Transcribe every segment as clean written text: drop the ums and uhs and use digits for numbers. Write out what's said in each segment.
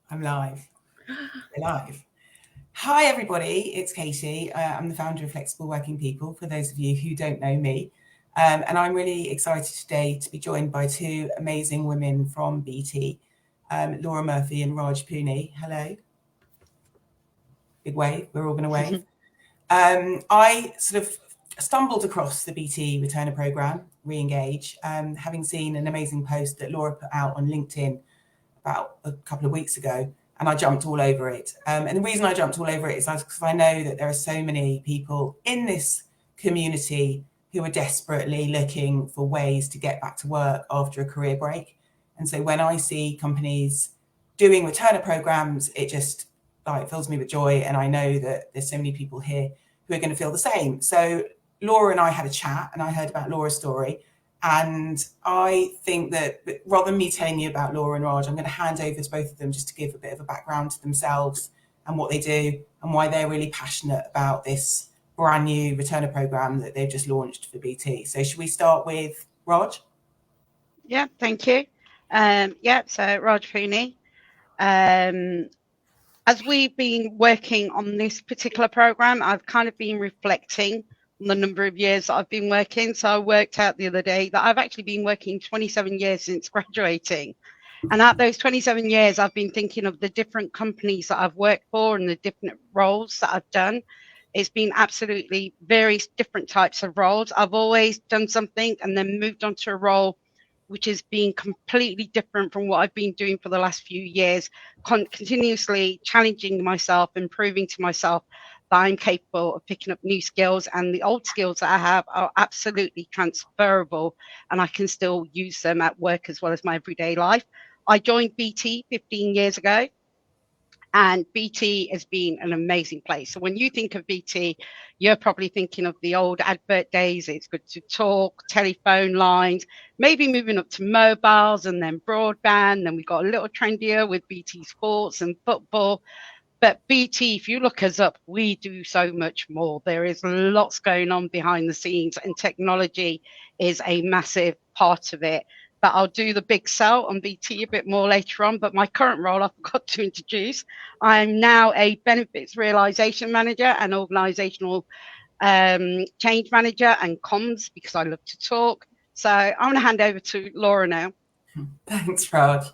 I'm live. We're live. Hi, everybody. It's Katie. I'm the founder of Flexible Working People, for those of you who don't know me. And I'm really excited today to be joined by two amazing women from BT, Laura Murphy and Raj Pooni. Hello. Big wave. We're all going to wave. I sort of stumbled across the BT Returner Programme, Re-engage, having seen an amazing post that Laura put out on LinkedIn about a couple of weeks ago, and I jumped all over it. And the reason I jumped all over it is because I know that there are so many people in this community who are desperately looking for ways to get back to work after a career break. And so when I see companies doing returner programs, it just fills me with joy. And I know that there's so many people here who are going to feel the same. So Laura and I had a chat, and I heard about Laura's story. And I think that rather than me telling you about Laura and Raj, I'm going to hand over to both of them just to give a bit of a background to themselves and what they do and why they're really passionate about this brand new returner program that they've just launched for BT. So should we start with Raj? Yeah, thank you. So Raj Pooni. As we've been working on this particular program, I've kind of been reflecting on the number of years that I've been working. So I worked out the other day that I've actually been working 27 years since graduating. And at those 27 years, I've been thinking of the different companies that I've worked for and the different roles that I've done. It's been absolutely various different types of roles. I've always done something and then moved on to a role which has been completely different from what I've been doing for the last few years, continuously challenging myself and proving to myself that I'm capable of picking up new skills, and the old skills that I have are absolutely transferable and I can still use them at work as well as my everyday life. I joined BT 15 years ago. And BT has been an amazing place. So when you think of BT, you're probably thinking of the old advert days. It's good to talk, telephone lines, maybe moving up to mobiles and then broadband. Then we got a little trendier with BT Sports and football. But BT, if you look us up, we do so much more. There is lots going on behind the scenes, and technology is a massive part of it. But I'll do the big sell on BT a bit more later on. But my current role, I forgot to introduce. I'm now a benefits realization manager and organizational change manager and comms, because I love to talk. So I'm going to hand over to Laura now. Thanks, Raj.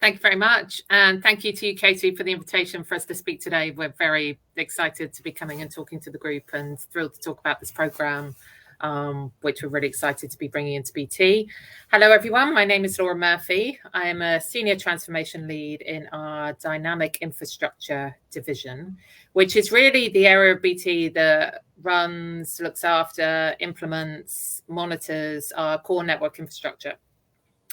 Thank you very much. And thank you to you, Katie, for the invitation for us to speak today. We're very excited to be coming and talking to the group and thrilled to talk about this programme, which we're really excited to be bringing into BT. Hello, everyone. My name is Laura Murphy. I am a Senior Transformation Lead in our Dynamic Infrastructure division, which is really the area of BT that runs, looks after, implements, monitors our core network infrastructure.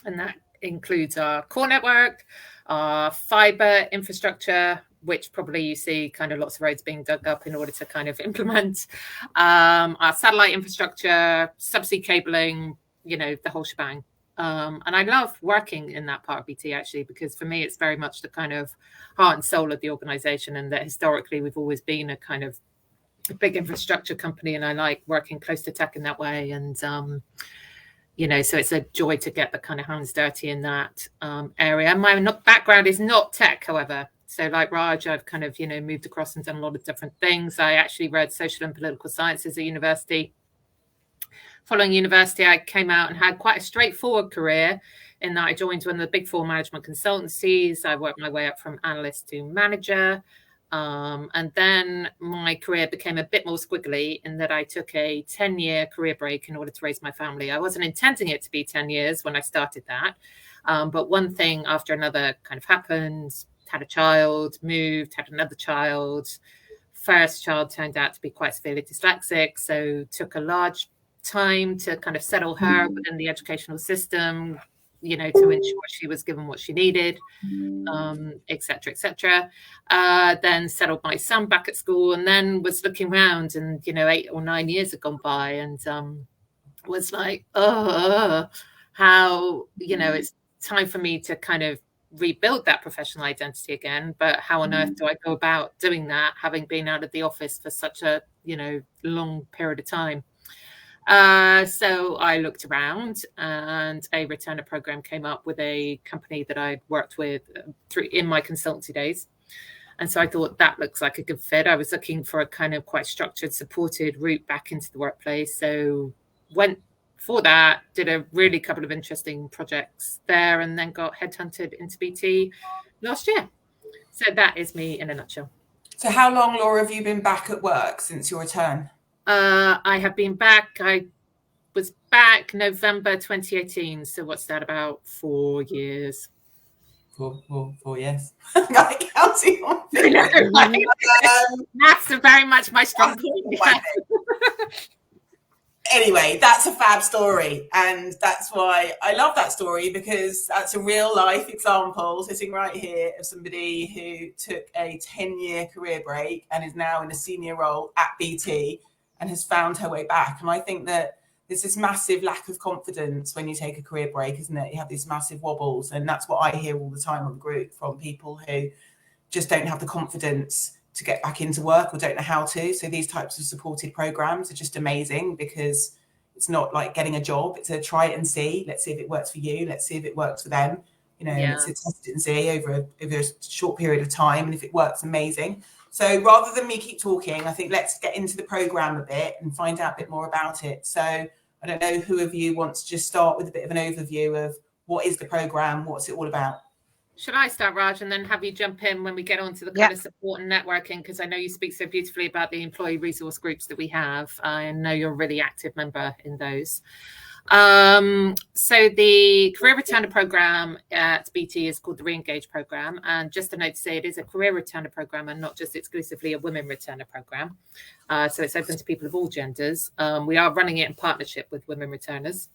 And that includes our core network, our fibre infrastructure, which probably you see kind of lots of roads being dug up in order to kind of implement, our satellite infrastructure, subsea cabling, the whole shebang. And I love working in that part of BT, actually, because for me, it's very much the kind of heart and soul of the organisation, and that historically we've always been a kind of a big infrastructure company, and I like working close to tech in that way. And so it's a joy to get the kind of hands dirty in that area. My background is not tech, however. So like Raj, I've kind of, moved across and done a lot of different things. I actually read social and political sciences at university. Following university, I came out and had quite a straightforward career in that I joined one of the big four management consultancies. I worked my way up from analyst to manager. And then my career became a bit more squiggly in that I took a 10-year career break in order to raise my family. I wasn't intending it to be 10 years when I started that. But one thing after another kind of happened. Had a child, moved, had another child. First child turned out to be quite severely dyslexic. So took a large time to kind of settle her within the educational system, to ensure she was given what she needed, et cetera, et cetera. Then settled my son back at school, and then was looking around, and 8 or 9 years had gone by, and was like, how it's time for me to kind of rebuild that professional identity again. But how on earth do I go about doing that, having been out of the office for such a long period of time? So I looked around, and a returner program came up with a company that I'd worked with in my consultancy days. And so I thought that looks like a good fit. I was looking for a kind of quite structured, supported route back into the workplace. So went for that, did a really couple of interesting projects there, and then got headhunted into BT last year. So that is me in a nutshell. So how long, Laura, have you been back at work since your return? I have been back. I was back November 2018. So what's that, about 4 years? 4 years. I'm counting on Maths are very much my strong point. Anyway, that's a fab story, and that's why I love that story, because that's a real life example sitting right here of somebody who took a 10-year career break and is now in a senior role at BT and has found her way back. And I think that there's this massive lack of confidence when you take a career break, isn't it? You have these massive wobbles, and that's what I hear all the time on the group from people who just don't have the confidence to get back into work or don't know how to. So these types of supported programs are just amazing, because it's not like getting a job. It's a try it and see. Let's see if it works for you. Let's see if it works for them. You know, it's a test it and see over a short period of time. And if it works, amazing. So rather than me keep talking, I think let's get into the program a bit and find out a bit more about it. So I don't know who of you wants to just start with a bit of an overview of what is the program, what's it all about? Should I start, Raj, and then have you jump in when we get on to the kind of support and networking? Because I know you speak so beautifully about the employee resource groups that we have. I know you're a really active member in those. So the career returner program at BT is called the Reengage program. And just a note to say, it is a career returner program and not just exclusively a women returner program. So it's open to people of all genders. We are running it in partnership with women returners.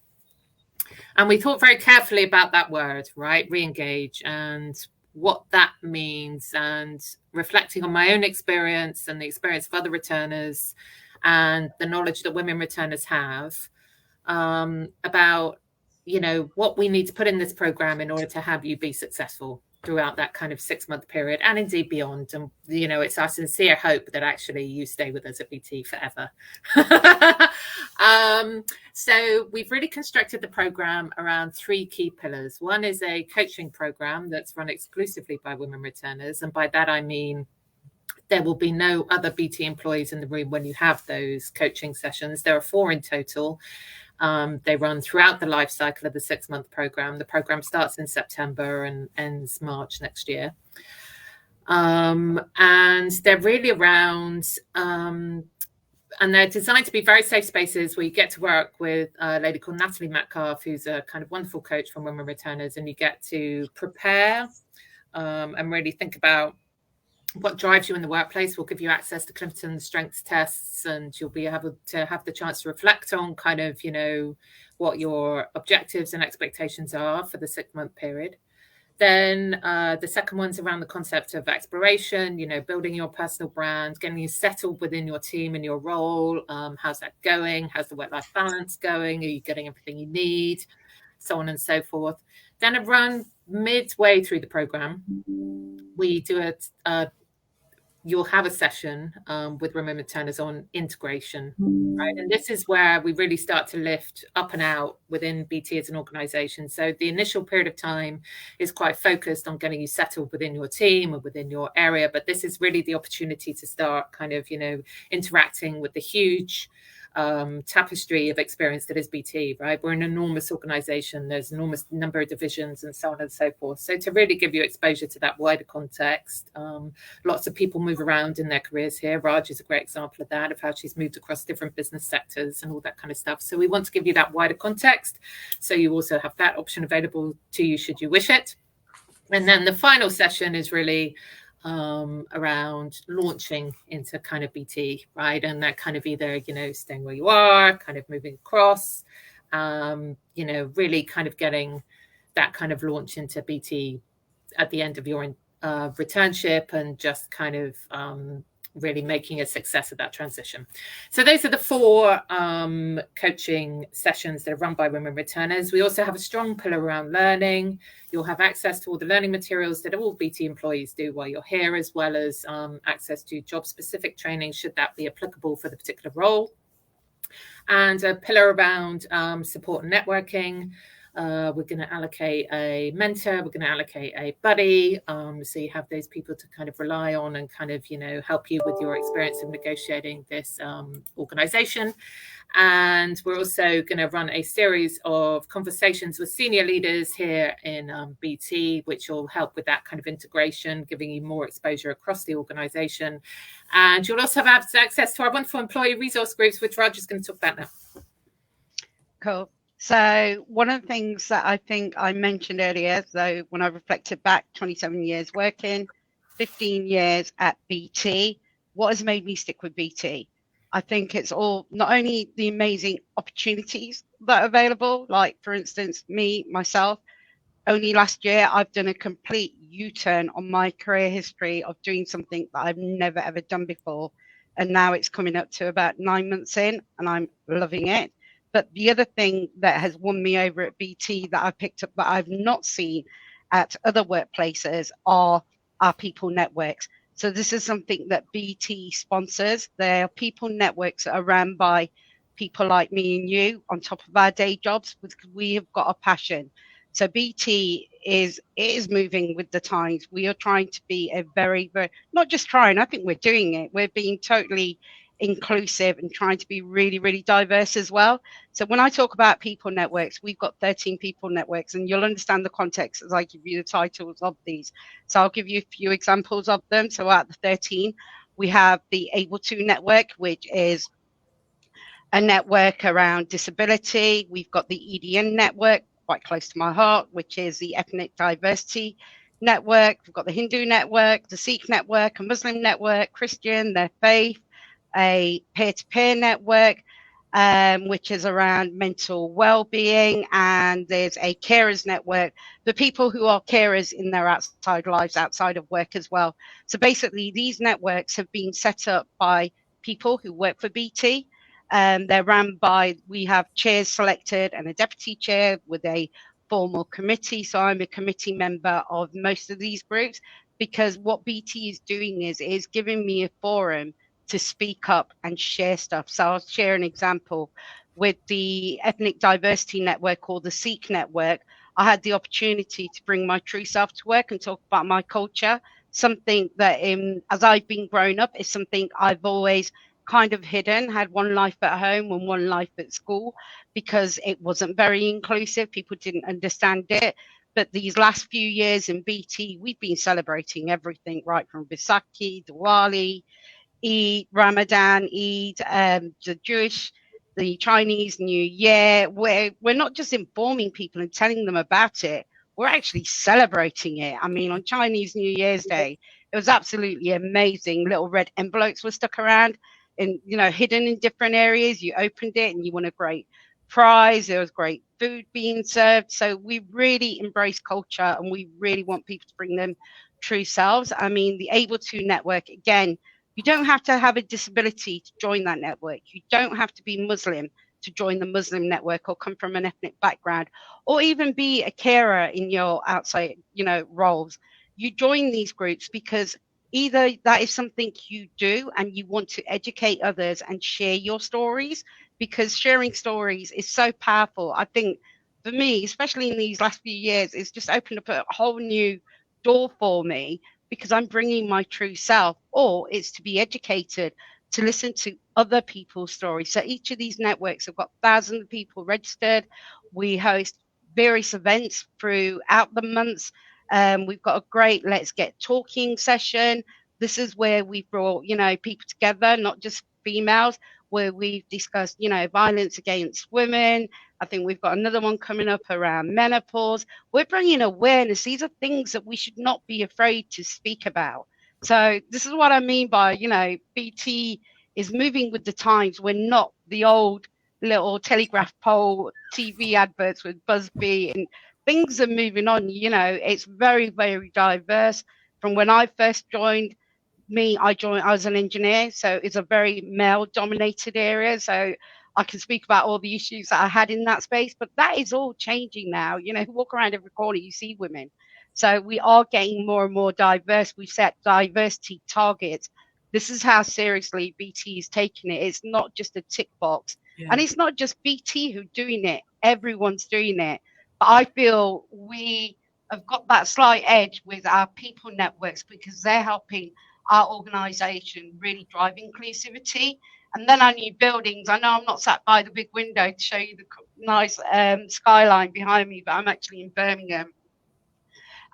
And we thought very carefully about that word, right? Re-engage, and what that means, and reflecting on my own experience and the experience of other returners and the knowledge that women returners have about, you know, what we need to put in this program in order to have you be successful throughout that kind of 6-month period, and indeed beyond. And, you know, it's our sincere hope that actually you stay with us at BT forever. So we've really constructed the program around 3 key pillars. One is a coaching program that's run exclusively by women returners. And by that, I mean, there will be no other BT employees in the room when you have those coaching sessions. There are 4 in total. They run throughout the life cycle of the 6-month program. The program starts in September and ends March next year. And they're really around, and they're designed to be very safe spaces where you get to work with a lady called Natalie Metcalf, who's a kind of wonderful coach from women returners, and you get to prepare and really think about what drives you in the workplace. Will give you access to Clifton strengths tests, and you'll be able to have the chance to reflect on kind of, you know, what your objectives and expectations are for the 6-month period. Then the second one's around the concept of exploration, you know, building your personal brand, getting you settled within your team and your role. How's that going? How's the work-life balance going? Are you getting everything you need? So on and so forth. Then around midway through the program, we do you'll have a session with women returners on integration, right? And this is where we really start to lift up and out within BT as an organization. So the initial period of time is quite focused on getting you settled within your team or within your area. But this is really the opportunity to start kind of, you know, interacting with the huge tapestry of experience that is BT, right? We're an enormous organization. There's an enormous number of divisions and so on and so forth. So to really give you exposure to that wider context, lots of people move around in their careers here. Raj is a great example of that, of how she's moved across different business sectors and all that kind of stuff. So we want to give you that wider context. So you also have that option available to you should you wish it. And then the final session is really around launching into kind of BT, right? And that kind of either, you know, staying where you are, kind of moving across, you know, really kind of getting that kind of launch into BT at the end of your returnship, and just kind of really making a success of that transition. So those are the 4 coaching sessions that are run by women returners. We also have a strong pillar around learning. You'll have access to all the learning materials that all BT employees do while you're here, as well as access to job-specific training, should that be applicable for the particular role. And a pillar around support and networking. We're going to allocate a mentor, we're going to allocate a buddy, so you have those people to kind of rely on and kind of, help you with your experience of negotiating this organization. And we're also going to run a series of conversations with senior leaders here in BT, which will help with that kind of integration, giving you more exposure across the organization. And you'll also have access to our wonderful employee resource groups, which Roger's going to talk about now. Cool. So one of the things that I think I mentioned earlier, so when I reflected back 27 years working, 15 years at BT, what has made me stick with BT? I think it's all not only the amazing opportunities that are available, like for instance, myself, only last year I've done a complete U-turn on my career history of doing something that I've never ever done before. And now it's coming up to about 9 months in and I'm loving it. But the other thing that has won me over at BT that I picked up that I've not seen at other workplaces are our people networks. So this is something that BT sponsors. They are people networks that are run by people like me and you on top of our day jobs because we have got a passion. So BT is moving with the times. We are trying to be a very, very, not just trying, I think we're doing it. We're being totally inclusive and trying to be really, really diverse as well. So when I talk about people networks, we've got 13 people networks, and you'll understand the context as I give you the titles of these. So I'll give you a few examples of them. So out of the 13, we have the Able To Network, which is a network around disability. We've got the EDN network, quite close to my heart, which is the Ethnic Diversity Network. We've got the Hindu network, the Sikh network, a Muslim network, Christian, their faith, a peer-to-peer network, which is around mental well-being, and there's a carers network for people who are carers in their outside lives, outside of work as well. So basically, these networks have been set up by people who work for BT. They're run by, we have chairs selected and a deputy chair with a formal committee. So I'm a committee member of most of these groups, because what BT is doing is giving me a forum to speak up and share stuff. So I'll share an example with the Ethnic Diversity Network or the Sikh network. I had the opportunity to bring my true self to work and talk about my culture, something that as I've been growing up is something I've always kind of hidden, had one life at home and one life at school, because it wasn't very inclusive. People didn't understand it. But these last few years in BT, we've been celebrating everything, right from Vaisakhi, Diwali, Eid, Ramadan, Eid, the Jewish, the Chinese New Year. We're not just informing people and telling them about it, we're actually celebrating it. I mean, on Chinese New Year's Day, it was absolutely amazing. Little red envelopes were stuck around and, hidden in different areas. You opened it and you won a great prize. There was great food being served. So we really embrace culture and we really want people to bring them true selves. I mean, the Able To network, again, you don't have to have a disability to join that network. You don't have to be Muslim to join the Muslim network or come from an ethnic background or even be a carer in your outside, roles. You join these groups because either that is something you do and you want to educate others and share your stories, because sharing stories is so powerful. I think for me, especially in these last few years, it's just opened up a whole new door for me, because I'm bringing my true self, or it's to be educated, to listen to other people's stories. So each of these networks have got thousands of people registered. We host various events throughout the months. We've got a great Let's Get Talking session. This is where we brought, people together, not just females, where we've discussed, violence against women. I think we've got another one coming up around menopause. We're bringing awareness. These are things that we should not be afraid to speak about. So this is what I mean by, BT is moving with the times. We're not the old little telegraph pole TV adverts with BuzzFeed, and things are moving on. It's very, very diverse. From when I first joined, I was an engineer, so it's a very male dominated area. So I can speak about all the issues that I had in that space, but that is all changing now. Walk around every corner, you see women. So we are getting more and more diverse. We've set diversity targets. This is how seriously BT is taking it. It's not just a tick box. And it's not just BT who's doing it, everyone's doing it. But I feel we have got that slight edge with our people networks because they're helping our organisation really drive inclusivity. And then our new buildings, I know I'm not sat by the big window to show you the nice skyline behind me, but I'm actually in Birmingham.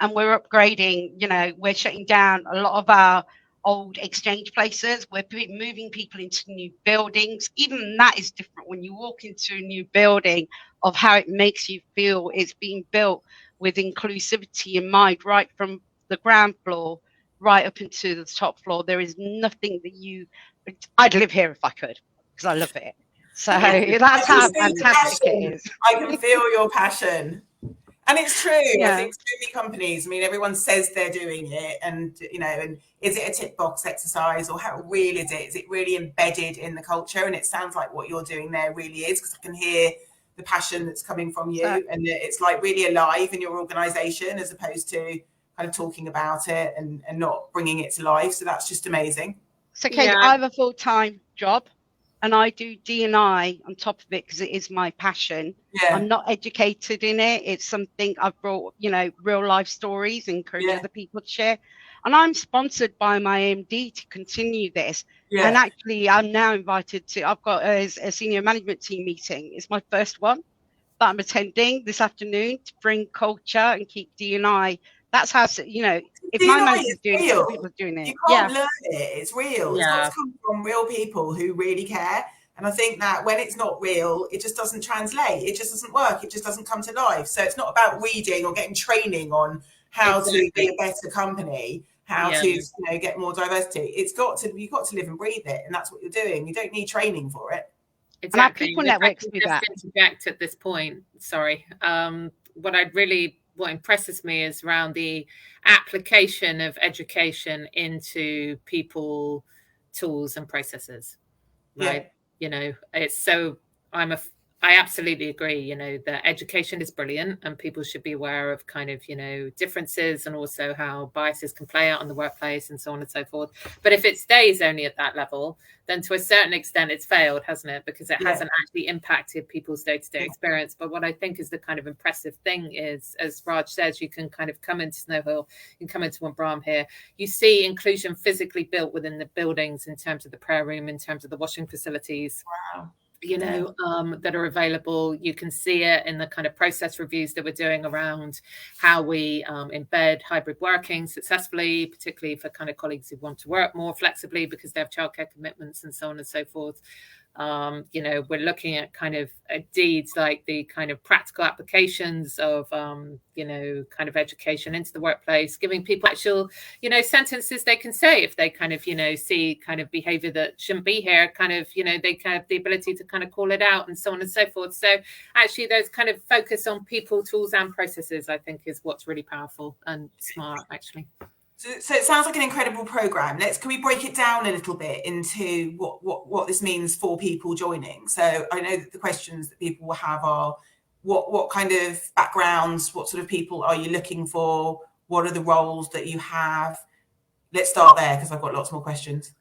And we're upgrading, we're shutting down a lot of our old exchange places. We're moving people into new buildings. Even that is different when you walk into a new building of how it makes you feel. It's being built with inclusivity in mind, right from the ground floor right up into the top floor. There is nothing that I'd live here if I could, because I love it. So that's how fantastic it is. I can feel your passion. And it's true. Yeah. I think so many companies, everyone says they're doing it, and and is it a tick box exercise, or how real is it? Is it really embedded in the culture? And it sounds like what you're doing there really is, because I can hear the passion that's coming from you, and it's like really alive in your organization, as opposed to kind of talking about it and not bringing it to life. So that's just amazing. So Kate, I have a full-time job, and I do D&I on top of it because it is my passion. Yeah. I'm not educated in it. It's something I've brought, real life stories, encourage other people to share. And I'm sponsored by my MD to continue this. Yeah. And actually, I'm now invited I've got a senior management team meeting. It's my first one that I'm attending this afternoon to bring culture and keep D&I. That's how, if my manager's doing it, people are doing it. You can't learn it. It's real. It's got to come from real people who really care. And I think that when it's not real, it just doesn't translate. It just doesn't work. It just doesn't come to life. So it's not about reading or getting training on how to be a better company, how to get more diversity. You've got to live and breathe it. And that's what you're doing. You don't need training for it. Exactly. People networks do that. Interject at this point. Sorry. What impresses me is around the application of education into people, tools, and processes. Right? It's so. I absolutely agree. That education is brilliant, and people should be aware of kind of differences, and also how biases can play out in the workplace, and so on and so forth. But if it stays only at that level, then to a certain extent it's failed, hasn't it? Because it hasn't actually impacted people's day-to-day experience. But what I think is the kind of impressive thing is, as Raj says, you can kind of come into Snow Hill, you can come into One here. You see inclusion physically built within the buildings, in terms of the prayer room, in terms of the washing facilities. Wow. That are available. You can see it in the kind of process reviews that we're doing around how we embed hybrid working successfully, particularly for kind of colleagues who want to work more flexibly because they have childcare commitments and so on and so forth. We're looking at kind of deeds, like the kind of practical applications of, kind of education into the workplace, giving people actual, sentences they can say if they kind of, see kind of behavior that shouldn't be here, kind of, they can have the ability to kind of call it out and so on and so forth. So actually those kind of focus on people, tools and processes, I think, is what's really powerful and smart, actually. So it sounds like an incredible program. Can we break it down a little bit into what this means for people joining? So I know that the questions that people will have are, what kind of backgrounds, what sort of people are you looking for? What are the roles that you have? Let's start there, because I've got lots more questions.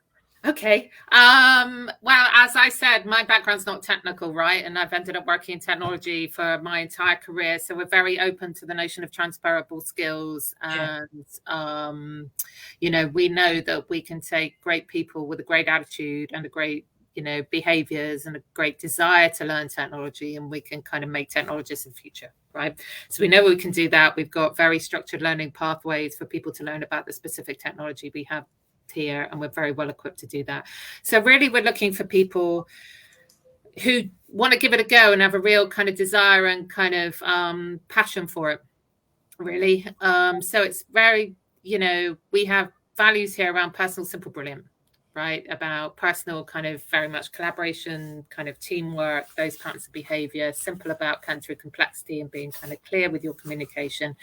Okay. Well, as I said, my background's not technical, right? And I've ended up working in technology for my entire career. So we're very open to the notion of transferable skills. And, we know that we can take great people with a great attitude and a great, behaviors and a great desire to learn technology, and we can kind of make technologists of the future, right? So we know we can do that. We've got very structured learning pathways for people to learn about the specific technology we have here, and we're very well equipped to do that. So really we're looking for people who want to give it a go and have a real kind of desire and kind of passion for it, really. So it's very, we have values here around personal, simple, brilliant, right? About personal, kind of very much collaboration, kind of teamwork, those kinds of behavior, simple about country complexity and being kind of clear with your communication,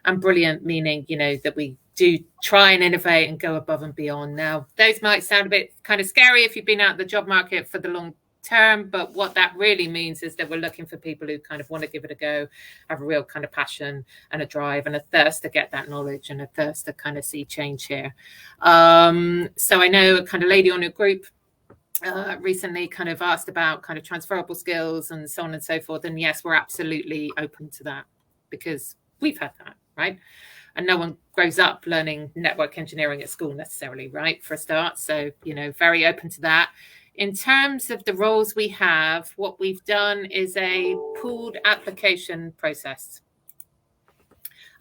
and brilliant meaning, that we do try and innovate and go above and beyond. Now, those might sound a bit kind of scary if you've been out the job market for the long term, but what that really means is that we're looking for people who kind of want to give it a go, have a real kind of passion and a drive and a thirst to get that knowledge and a thirst to kind of see change here. So I know a kind of lady on your group recently kind of asked about kind of transferable skills and so on and so forth. And yes, we're absolutely open to that because we've had that, right? And no one grows up learning network engineering at school necessarily, right? For a start. So, very open to that. In terms of the roles we have, what we've done is a pooled application process.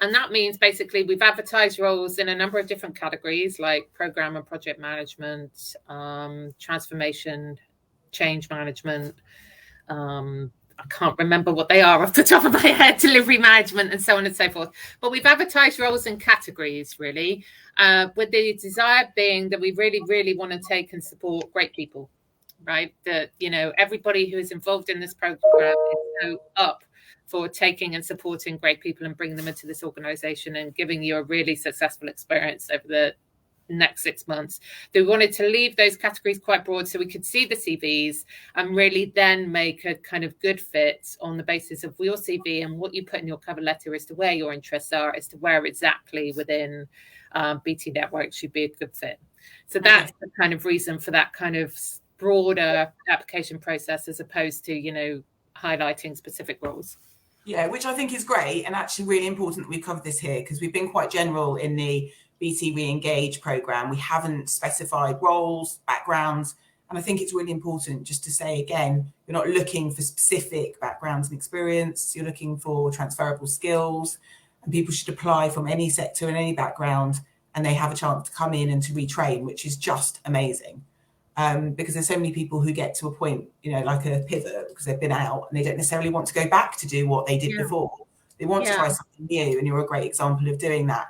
And that means basically we've advertised roles in a number of different categories like program and project management, transformation, change management. I can't remember what they are off the top of my head, delivery management and so on and so forth. But we've advertised roles in categories, really, with the desire being that we really, really want to take and support great people, right? That, everybody who is involved in this program is so up for taking and supporting great people and bringing them into this organization and giving you a really successful experience over the next 6 months. They wanted to leave those categories quite broad so we could see the CVs and really then make a kind of good fit on the basis of your CV and what you put in your cover letter as to where your interests are, as to where exactly within BT Network should be a good fit. So that's the kind of reason for that kind of broader application process as opposed to, highlighting specific roles. Yeah, which I think is great and actually really important that we cover this here because we've been quite general in the BT Re-engage program. We haven't specified roles, backgrounds, and I think it's really important just to say again, you're not looking for specific backgrounds and experience, you're looking for transferable skills, and people should apply from any sector and any background and they have a chance to come in and to retrain, which is just amazing. Because there's so many people who get to a point, like a pivot because they've been out and they don't necessarily want to go back to do what they did before. They want to try something new, and you're a great example of doing that.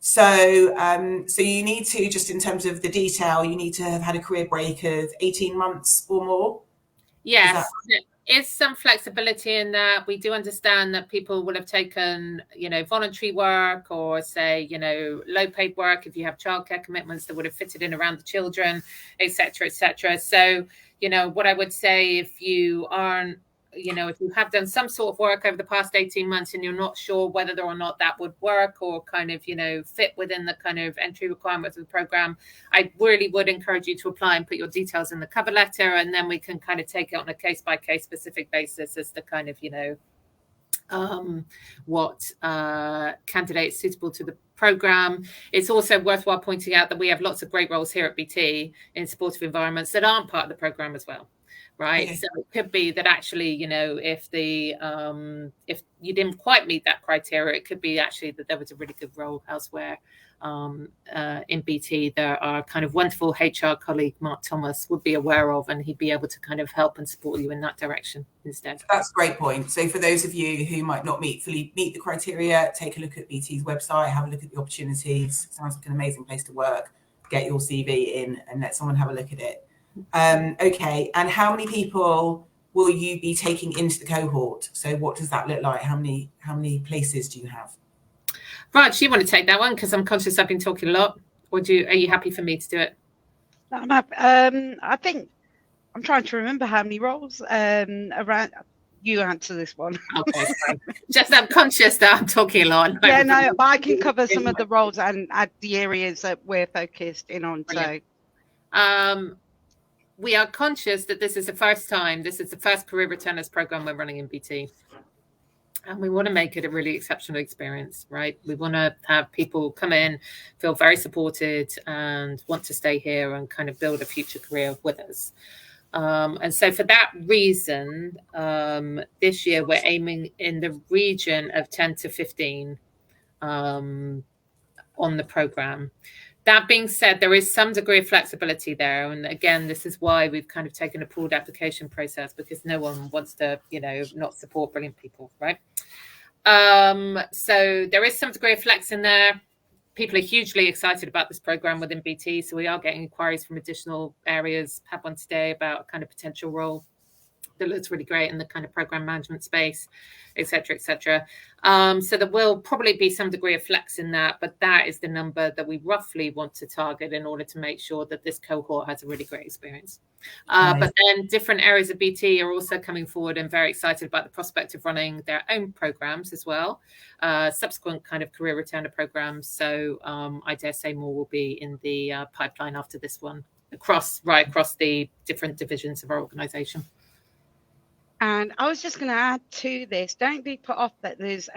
So you need to, just in terms of the detail, you need to have had a career break of 18 months or more. Yes, there is some flexibility in that. We do understand that people will have taken, voluntary work or say, low paid work if you have childcare commitments that would have fitted in around the children, et cetera, et cetera. So, what I would say if you aren't, if you have done some sort of work over the past 18 months and you're not sure whether or not that would work or kind of, fit within the kind of entry requirements of the program, I really would encourage you to apply and put your details in the cover letter. And then we can kind of take it on a case by case specific basis as to kind of, what candidates suitable to the program. It's also worthwhile pointing out that we have lots of great roles here at BT in supportive environments that aren't part of the program as well. Right. Okay. So it could be that actually, if you didn't quite meet that criteria, it could be actually that there was a really good role elsewhere in BT. There are kind of wonderful HR colleague, Mark Thomas, would be aware of, and he'd be able to kind of help and support you in that direction instead. That's a great point. So for those of you who might not fully meet the criteria, take a look at BT's website, have a look at the opportunities. Sounds like an amazing place to work. Get your CV in and let someone have a look at it. Okay, and how many people will you be taking into the cohort? So what does that look like? How many places do you have? Raj, you want to take that one because I'm conscious I've been talking a lot. Or are you happy for me to do it? I'm happy. I think I'm trying to remember how many roles around. You answer this one. Okay, fine. Just I'm conscious that I'm talking a lot. Yeah, no, but I can cover some of the roles and add the areas that we're focused in on. Brilliant. So. We are conscious that this is the first career returners program we're running in BT. And we want to make it a really exceptional experience, right? We want to have people come in, feel very supported and want to stay here and kind of build a future career with us. And so for that reason, this year we're aiming in the region of 10 to 15 on the program. That being said, there is some degree of flexibility there. And again, this is why we've kind of taken a pooled application process because no one wants to, not support brilliant people, right? So there is some degree of flex in there. People are hugely excited about this program within BT. So we are getting inquiries from additional areas. Had one today about a kind of potential role that looks really great in the kind of program management space, et cetera, et cetera. So there will probably be some degree of flex in that, but that is the number that we roughly want to target in order to make sure that this cohort has a really great experience. Nice. But then different areas of BT are also coming forward and very excited about the prospect of running their own programs as well, subsequent kind of career returner programs. So I dare say more will be in the pipeline after this one across the different divisions of our organisation. And I was just going to add to this, don't be put off that there's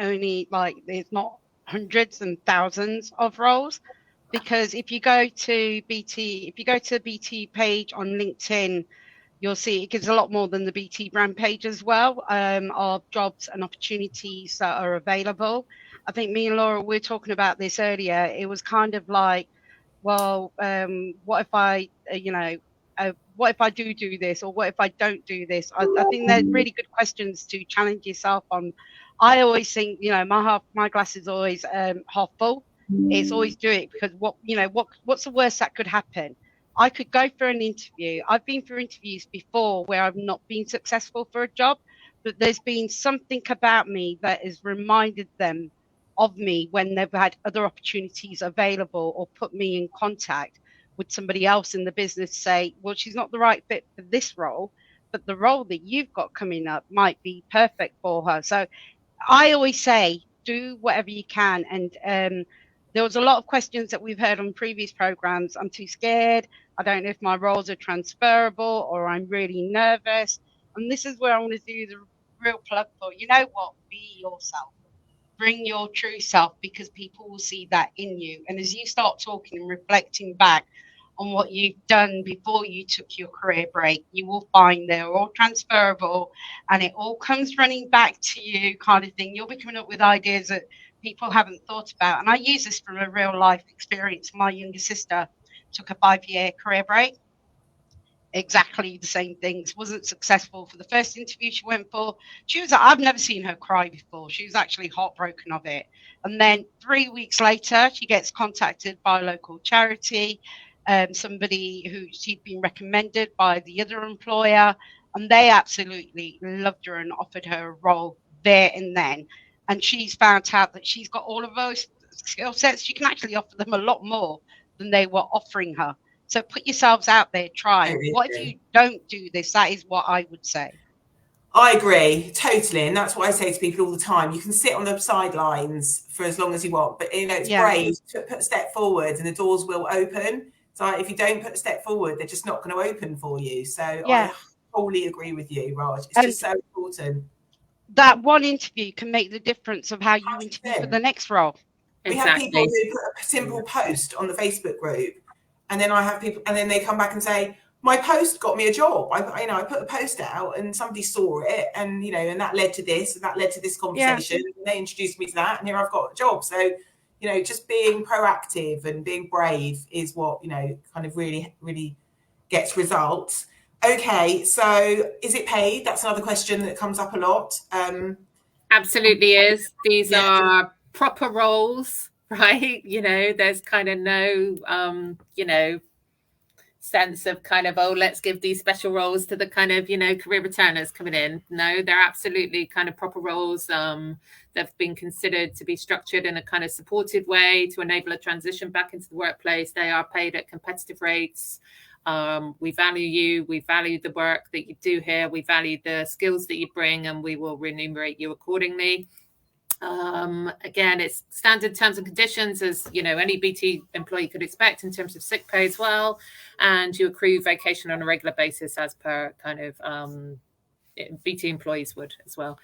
not hundreds and thousands of roles, because if you go to the BT page on LinkedIn, you'll see it gives a lot more than the BT brand page as well, of jobs and opportunities that are available. I think me and Laura were talking about this earlier. It was kind of like, well, what if I, what if I do this, or what if I don't do this? I think they're really good questions to challenge yourself on. I always think, my glass is always half full. It's always do it, because what's the worst that could happen? I could go for an interview. I've been through interviews before where I've not been successful for a job, but there's been something about me that has reminded them of me when they've had other opportunities available, or put me in contact with somebody else in the business, say, well, she's not the right fit for this role, but the role that you've got coming up might be perfect for her. So I always say, do whatever you can. And there was a lot of questions that we've heard on previous programs. I'm too scared. I don't know if my roles are transferable, or I'm really nervous. And this is where I want to do the real plug for, you know what, be yourself. Bring your true self, because people will see that in you. And as you start talking and reflecting back on what you've done before you took your career break, you will find they're all transferable, and it all comes running back to you, kind of thing. You'll be coming up with ideas that people haven't thought about. And I use this from a real life experience. My younger sister took a 5-year career break. Exactly the same things. Wasn't successful for the first interview she went for. I've never seen her cry before. She was actually heartbroken of it. And then 3 weeks later, she gets contacted by a local charity, somebody who she'd been recommended by the other employer, and they absolutely loved her and offered her a role there and then. And she's found out that she's got all of those skill sets. She can actually offer them a lot more than they were offering her. So put yourselves out there, try. What if you don't do this? That is what I would say. I agree, totally. And that's what I say to people all the time. You can sit on the sidelines for as long as you want, but it's brave to put a step forward and the doors will open. So if you don't put a step forward, they're just not going to open for you. So I wholly agree with you, Raj. It's just so important. That one interview can make the difference of how you interview for the next role. We have people who put a simple post on the Facebook group, and then I have people, and then they come back and say, my post got me a job. I put a post out and somebody saw it, and and that led to this, and that led to this conversation. And they introduced me to that, and here I've got a job. So just being proactive and being brave is what kind of really, really gets results. Okay, so is it paid? That's another question that comes up a lot. Absolutely is. These are proper roles, right? There's kind of no sense of kind of, let's give these special roles to the kind of career returners coming in. No, they're absolutely kind of proper roles. They've been considered to be structured in a kind of supported way to enable a transition back into the workplace. They are paid at competitive rates. We value you. We value the work that you do here. We value the skills that you bring, and we will remunerate you accordingly. Again, it's standard terms and conditions, as any BT employee could expect, in terms of sick pay as well, and you accrue vacation on a regular basis as per kind of BT employees would as well.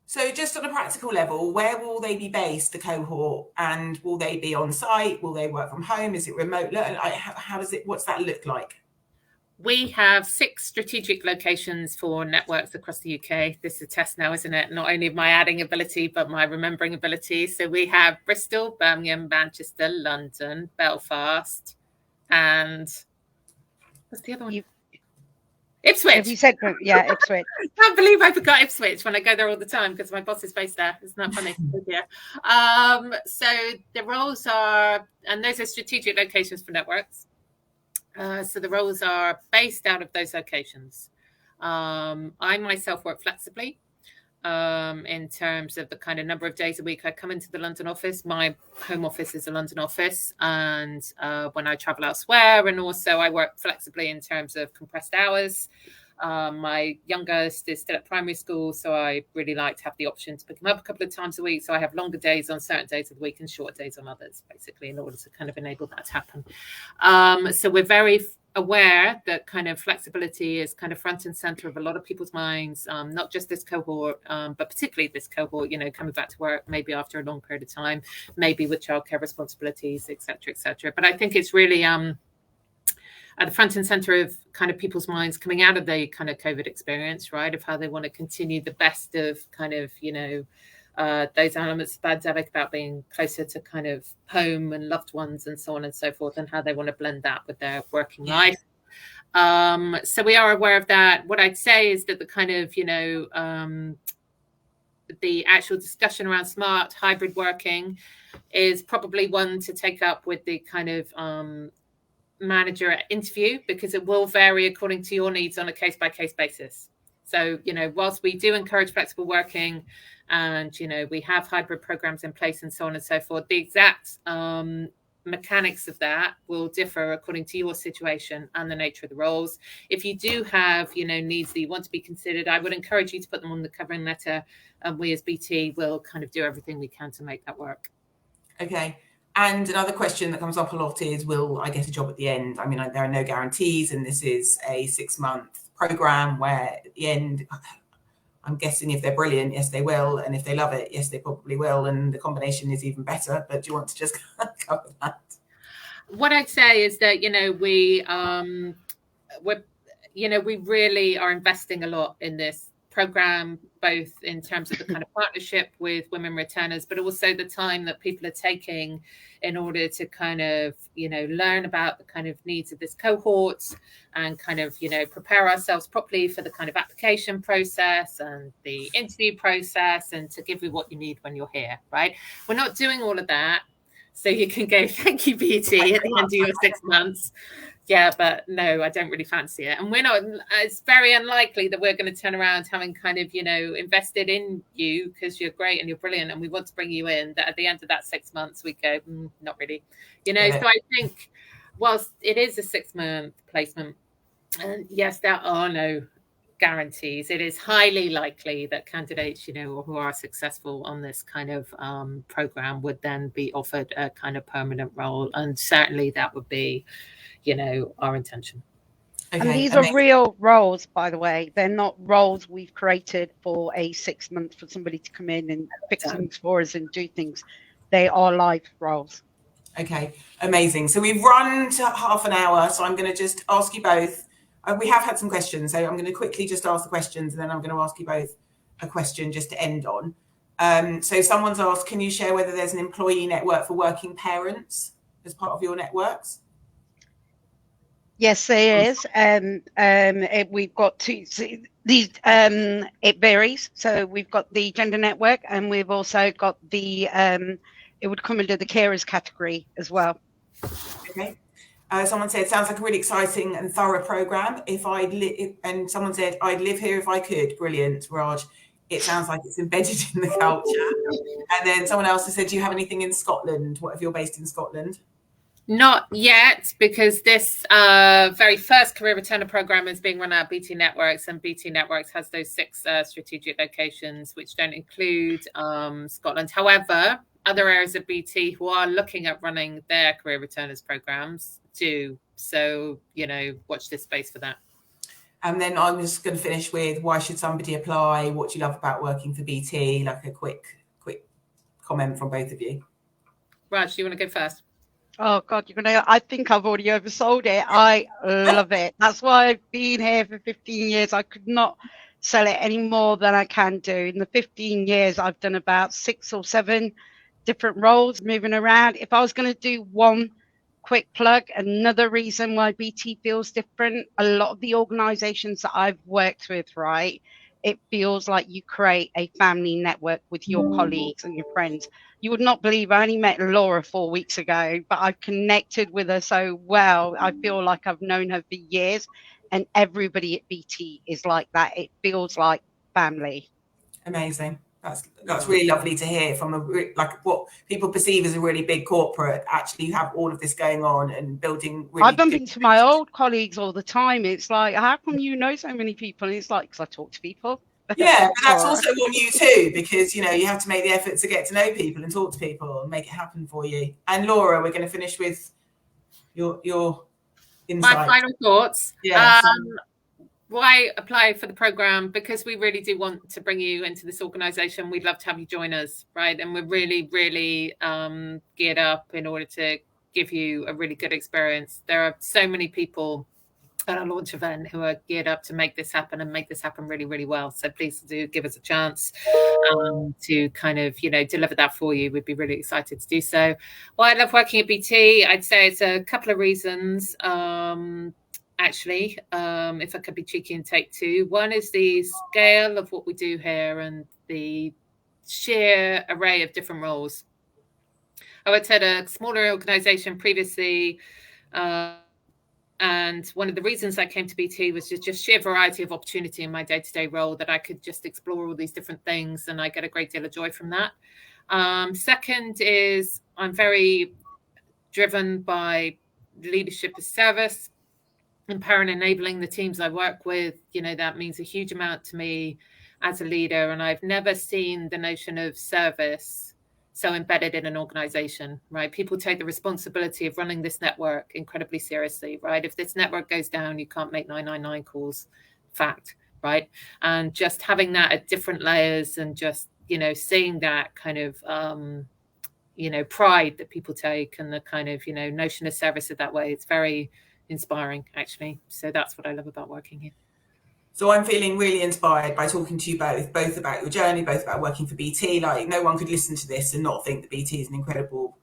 So just on a practical level, where will they be based, the cohort, and will they be on site? Will they work from home? Is it remote? What's that look like? We have 6 strategic locations for networks across the UK. This is a test now, isn't it? Not only my adding ability, but my remembering ability. So we have Bristol, Birmingham, Manchester, London, Belfast, and what's the other one? Ipswich. You said, Ipswich. I can't believe I forgot Ipswich when I go there all the time because my boss is based there. Isn't that funny? So the roles are, and those are strategic locations for networks. So the roles are based out of those locations. I myself work flexibly in terms of the kind of number of days a week I come into the London office. My home office is a London office, and when I travel elsewhere, and also I work flexibly in terms of compressed hours. My youngest is still at primary school, so I really like to have the option to pick him up a couple of times a week. So I have longer days on certain days of the week and shorter days on others, basically, in order to kind of enable that to happen. So we're very aware that kind of flexibility is kind of front and center of a lot of people's minds, not just this cohort, but particularly this cohort, coming back to work maybe after a long period of time, maybe with childcare responsibilities, et cetera. But I think it's really at the front and center of kind of people's minds coming out of the kind of COVID experience, right, of how they want to continue the best of kind of, those elements of the pandemic about being closer to kind of home and loved ones and so on and so forth, and how they want to blend that with their working life. So we are aware of that. What I'd say is that the kind of, the actual discussion around smart hybrid working is probably one to take up with the kind of manager at interview, because it will vary according to your needs on a case-by-case basis. So, whilst we do encourage flexible working and, we have hybrid programs in place and so on and so forth, the exact mechanics of that will differ according to your situation and the nature of the roles. If you do have, needs that you want to be considered, I would encourage you to put them on the covering letter, and we as BT will kind of do everything we can to make that work. Okay. And another question that comes up a lot is, will I get a job at the end? I mean, there are no guarantees, and this is a 6-month program where at the end, I'm guessing if they're brilliant, yes, they will. And if they love it, yes, they probably will. And the combination is even better. But do you want to just cover that? What I'd say is that, we really are investing a lot in this program, both in terms of the kind of partnership with women returners, but also the time that people are taking in order to kind of, learn about the kind of needs of this cohort and kind of, prepare ourselves properly for the kind of application process and the interview process, and to give you what you need when you're here, right? We're not doing all of that so you can go, thank you, BT, at the end of your 6 months. Yeah, but no, I don't really fancy it. And we're not, it's very unlikely that we're going to turn around having kind of, invested in you because you're great and you're brilliant and we want to bring you in, that at the end of that 6 months, we go, not really. So I think whilst it is a 6-month placement, and yes, there are no guarantees, it is highly likely that candidates, who are successful on this kind of program would then be offered a kind of permanent role. And certainly that would be, our intention. Okay. And these are real roles, by the way. They're not roles we've created for a 6 months for somebody to come in and fix things for us and do things. They are live roles. Okay, amazing. So we've run to half an hour, so I'm going to just ask you both. We have had some questions, so I'm going to quickly just ask the questions, and then I'm going to ask you both a question just to end on. So someone's asked, can you share whether there's an employee network for working parents as part of your networks? Yes, there is. We've got two. These it varies. So we've got the gender network, and we've also got the. It would come under the carers category as well. Okay. Someone said, sounds like a really exciting and thorough program. And someone said, I'd live here if I could. Brilliant, Raj. It sounds like it's embedded in the culture. And then someone else has said, do you have anything in Scotland? What if you're based in Scotland? Not yet, because this very first career returner program is being run out of BT Networks, and BT Networks has those 6 strategic locations, which don't include Scotland. However, other areas of BT who are looking at running their career returners programs do. So, watch this space for that. And then I'm just going to finish with, why should somebody apply? What do you love about working for BT? Like a quick comment from both of you. Raj, do you want to go first? Oh God, I think I've already oversold it. I love it. That's why I've been here for 15 years. I could not sell it any more than I can do. In the 15 years, I've done about 6 or 7 different roles, moving around. If I was going to do one quick plug, another reason why BT feels different, a lot of the organizations that I've worked with, right, it feels like you create a family network with your colleagues and your friends. You would not believe, I only met Laura 4 weeks ago, but I've connected with her so well. I feel like I've known her for years, and everybody at BT is like that. It feels like family. Amazing. That's really lovely to hear from what people perceive as a really big corporate. Actually, you have all of this going on and building. Really, I bump into my old colleagues all the time. It's like, how come you know so many people? And it's like, because I talk to people. Yeah, but that's also on you too, because you have to make the effort to get to know people and talk to people and make it happen for you. And Laura, we're going to finish with your insight. My final thoughts. Yes. Why apply for the program? Because we really do want to bring you into this organization. We'd love to have you join us, right? And we're really, really geared up in order to give you a really good experience. There are so many people at our launch event who are geared up to make this happen and make this happen really, really well. So please do give us a chance to kind of, deliver that for you. We'd be really excited to do so. Well, I love working at BT. I'd say it's a couple of reasons. Actually, if I could be cheeky and take two. One is the scale of what we do here and the sheer array of different roles. I worked at a smaller organization previously, and one of the reasons I came to BT was just sheer variety of opportunity in my day-to-day role, that I could just explore all these different things, and I get a great deal of joy from that. Second is I'm very driven by leadership as service, empowering and enabling the teams I work with. That means a huge amount to me as a leader, and I've never seen the notion of service so embedded in an organization, right? People take the responsibility of running this network incredibly seriously, right? If this network goes down, you can't make 999 calls, fact, right? And just having that at different layers, and just, seeing that kind of, pride that people take, and the kind of, notion of service in that way, it's very inspiring, actually. So that's what I love about working here. So I'm feeling really inspired by talking to you both about your journey, both about working for BT. Like, no one could listen to this and not think that BT is an incredible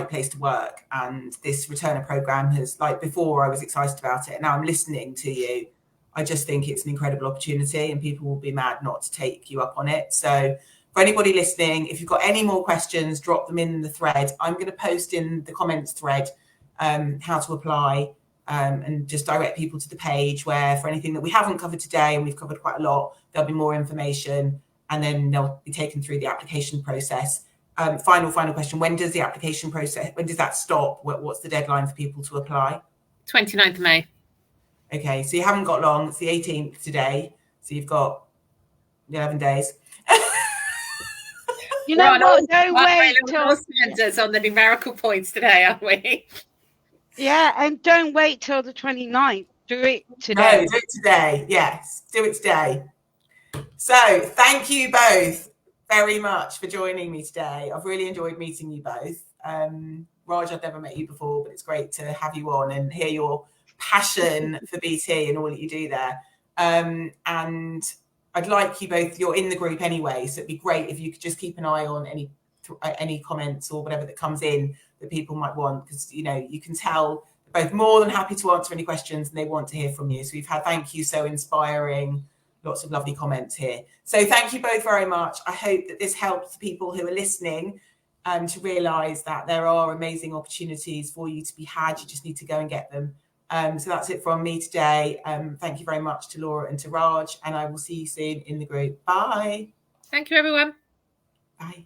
place to work. And this returner program has, before I was excited about it, and now I'm listening to you, I just think it's an incredible opportunity, and people will be mad not to take you up on it. So for anybody listening, if you've got any more questions, drop them in the thread. I'm going to post in the comments thread how to apply. And just direct people to the page where, for anything that we haven't covered today, and we've covered quite a lot, there'll be more information, and then they'll be taken through the application process. Final question. When does the application process, when does that stop? What's the deadline for people to apply? 29th of May. Okay, so you haven't got long. It's the 18th today. So you've got 11 days. You know what? Don't wait till on the numerical points today, aren't we? Yeah, and don't wait till the 29th. Do it today. No, do it today. Yes, do it today. So thank you both very much for joining me today. I've really enjoyed meeting you both. Raj, I've never met you before, but it's great to have you on and hear your passion for BT and all that you do there. And I'd like you both, you're in the group anyway, so it'd be great if you could just keep an eye on any comments or whatever that comes in that people might want, because you can tell they're both more than happy to answer any questions, and they want to hear from you. So we've had thank you, so inspiring, lots of lovely comments here. So thank you both very much. I hope that this helps people who are listening to realise that there are amazing opportunities for you to be had. You just need to go and get them. So that's it from me today. Thank you very much to Laura and to Raj, and I will see you soon in the group. Bye. Thank you, everyone. Bye.